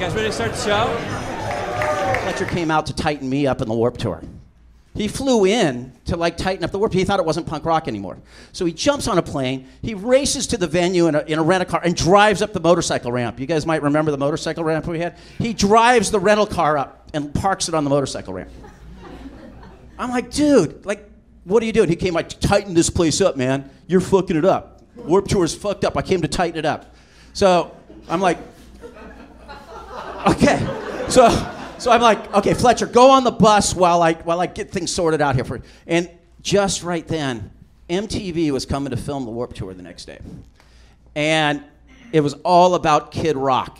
guys ready to start the show? Fletcher came out to tighten me up in the Warped Tour. He flew in to like tighten up the Warped Tour. He thought it wasn't punk rock anymore. So he jumps on a plane, he races to the venue in a rental car and drives up the motorcycle ramp. You guys might remember the motorcycle ramp we had? He drives the rental car up and parks it on the motorcycle ramp. I'm like, dude, like, what are you doing? He came like, tighten this place up, man. You're fucking it up. Warped Tour is fucked up. I came to tighten it up. So I'm like, okay. So I'm like, okay, Fletcher, go on the bus while I get things sorted out here for you. And just right then, MTV was coming to film the Warped Tour the next day. And it was all about Kid Rock.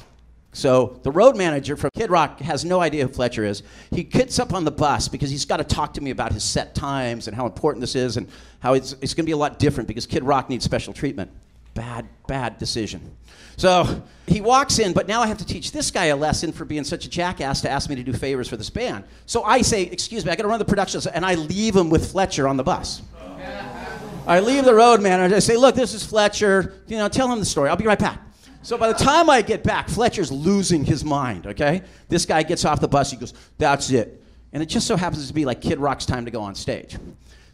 So the road manager from Kid Rock has no idea who Fletcher is. He gets up on the bus because he's got to talk to me about his set times and how important this is and how it's going to be a lot different because Kid Rock needs special treatment. Bad decision. So he walks in, but now I have to teach this guy a lesson for being such a jackass to ask me to do favors for this band. So I say, excuse me, I got to run the production, and I leave him with Fletcher on the bus. I leave the road manager. I say, look, this is Fletcher. You know, tell him the story. I'll be right back. So by the time I get back, Fletcher's losing his mind, okay? This guy gets off the bus. He goes, that's it. And it just so happens to be like Kid Rock's time to go on stage.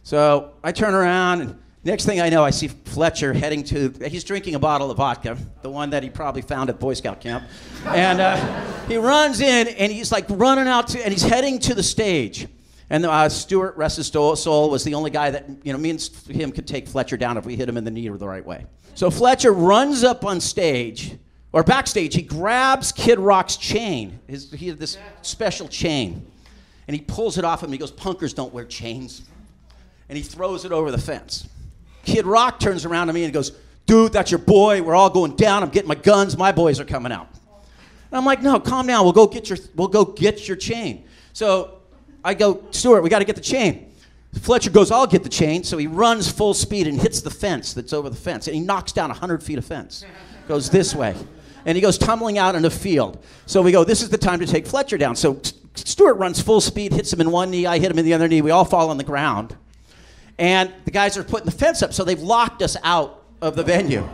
So I turn around, and next thing I know, I see Fletcher he's drinking a bottle of vodka, the one that he probably found at Boy Scout camp. And he runs in, and he's like running out, and he's heading to the stage. And Stuart, rest his soul, was the only guy that, you know, me and him could take Fletcher down if we hit him in the knee the right way. So Fletcher runs up on stage, or backstage, he grabs Kid Rock's chain. He had this special chain. And he pulls it off him, and he goes, punkers don't wear chains. And he throws it over the fence. Kid Rock turns around to me and goes, dude, that's your boy. We're all going down. I'm getting my guns. My boys are coming out. And I'm like, no, calm down. We'll go get your chain. So I go, Stuart, we got to get the chain. Fletcher goes, I'll get the chain. So he runs full speed and hits the fence that's over the fence. And he knocks down 100 feet of fence. Goes this way. And he goes tumbling out in the field. So we go, this is the time to take Fletcher down. So Stuart runs full speed, hits him in one knee. I hit him in the other knee. We all fall on the ground. And the guys are putting the fence up, so they've locked us out of the venue.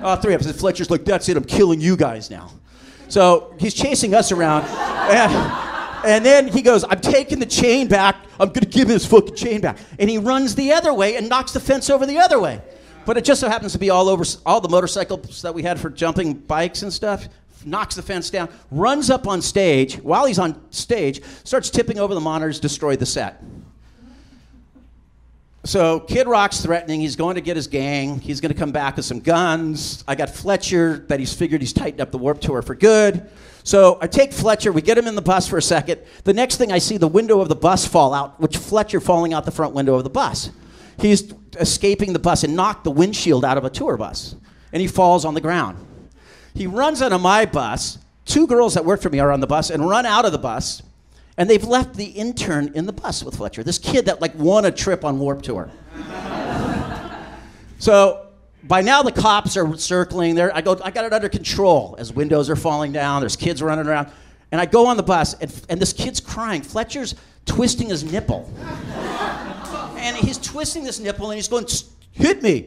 All three of us. And Fletcher's like, that's it, I'm killing you guys now. So he's chasing us around. And then he goes, I'm taking the chain back. I'm going to give him his fucking chain back. And he runs the other way and knocks the fence over the other way. But it just so happens to be all over all the motorcycles that we had for jumping bikes and stuff. Knocks the fence down, runs up on stage. While he's on stage, starts tipping over the monitors, destroyed the set. So Kid Rock's threatening. He's going to get his gang. He's going to come back with some guns. I got Fletcher that he's figured he's tightened up the Warped Tour for good. So I take Fletcher. We get him in the bus for a second. The next thing I see the window of the bus fall out, which Fletcher falling out the front window of the bus. He's escaping the bus and knocked the windshield out of a tour bus. And he falls on the ground. He runs onto my bus. Two girls that work for me are on the bus and run out of the bus. And they've left the intern in the bus with Fletcher, this kid that like won a trip on Warped Tour. So by now the cops are circling there. I got it under control as windows are falling down. There's kids running around. And I go on the bus, and this kid's crying. Fletcher's twisting his nipple. And he's twisting this nipple, and he's going, hit me.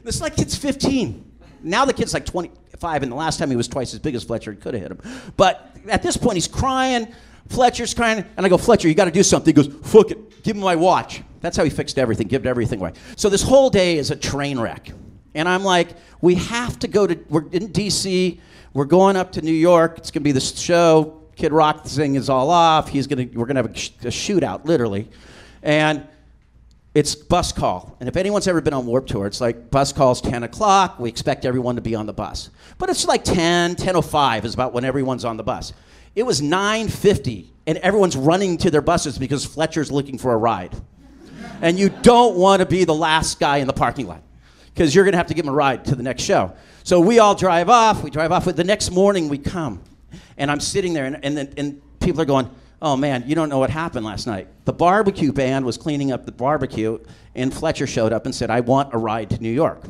This like kid's 15. Now the kid's like 25, and the last time he was twice as big as Fletcher, he could have hit him. But at this point, he's crying. Fletcher's crying, and I go, Fletcher, you got to do something. He goes, fuck it, give him my watch. That's how he fixed everything, give everything away. So this whole day is a train wreck. And I'm like, we have to we're in D.C., we're going up to New York, it's going to be this show, Kid Rock thing is all off, we're going to have a shootout, literally. And it's bus call. And if anyone's ever been on Warped Tour, it's like bus call's 10 o'clock, we expect everyone to be on the bus. But it's like 10:05 is about when everyone's on the bus. It was 9:50, and everyone's running to their buses because Fletcher's looking for a ride. And you don't want to be the last guy in the parking lot because you're going to have to give him a ride to the next show. So we all drive off. We drive off. The next morning, we come. And I'm sitting there, and people are going, oh, man, you don't know what happened last night. The barbecue band was cleaning up the barbecue, and Fletcher showed up and said, I want a ride to New York.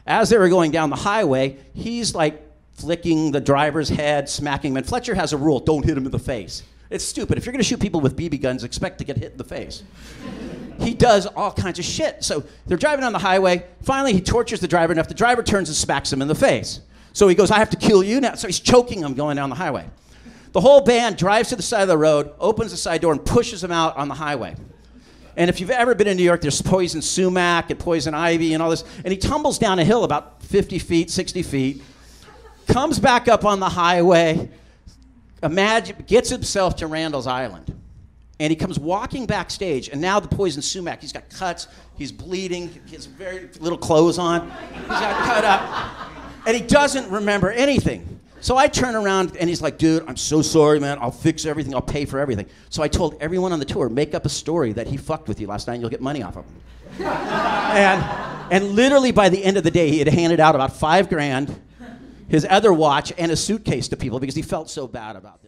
As they were going down the highway, he's like, flicking the driver's head, smacking him. And Fletcher has a rule, don't hit him in the face. It's stupid. If you're going to shoot people with BB guns, expect to get hit in the face. He does all kinds of shit. So they're driving on the highway. Finally, he tortures the driver enough. The driver turns and smacks him in the face. So he goes, I have to kill you now. So he's choking him going down the highway. The whole band drives to the side of the road, opens the side door, and pushes him out on the highway. And if you've ever been in New York, there's poison sumac and poison ivy and all this. And he tumbles down a hill about 50 feet, 60 feet, comes back up on the highway, gets himself to Randall's Island. And he comes walking backstage, and now the poison sumac, he's got cuts, he's bleeding, he has very little clothes on, he's got cut up, and he doesn't remember anything. So I turn around, and he's like, dude, I'm so sorry, man, I'll fix everything, I'll pay for everything. So I told everyone on the tour, make up a story that he fucked with you last night, and you'll get money off of him. and literally by the end of the day, he had handed out about $5,000, his other watch, and a suitcase to people because he felt so bad about this.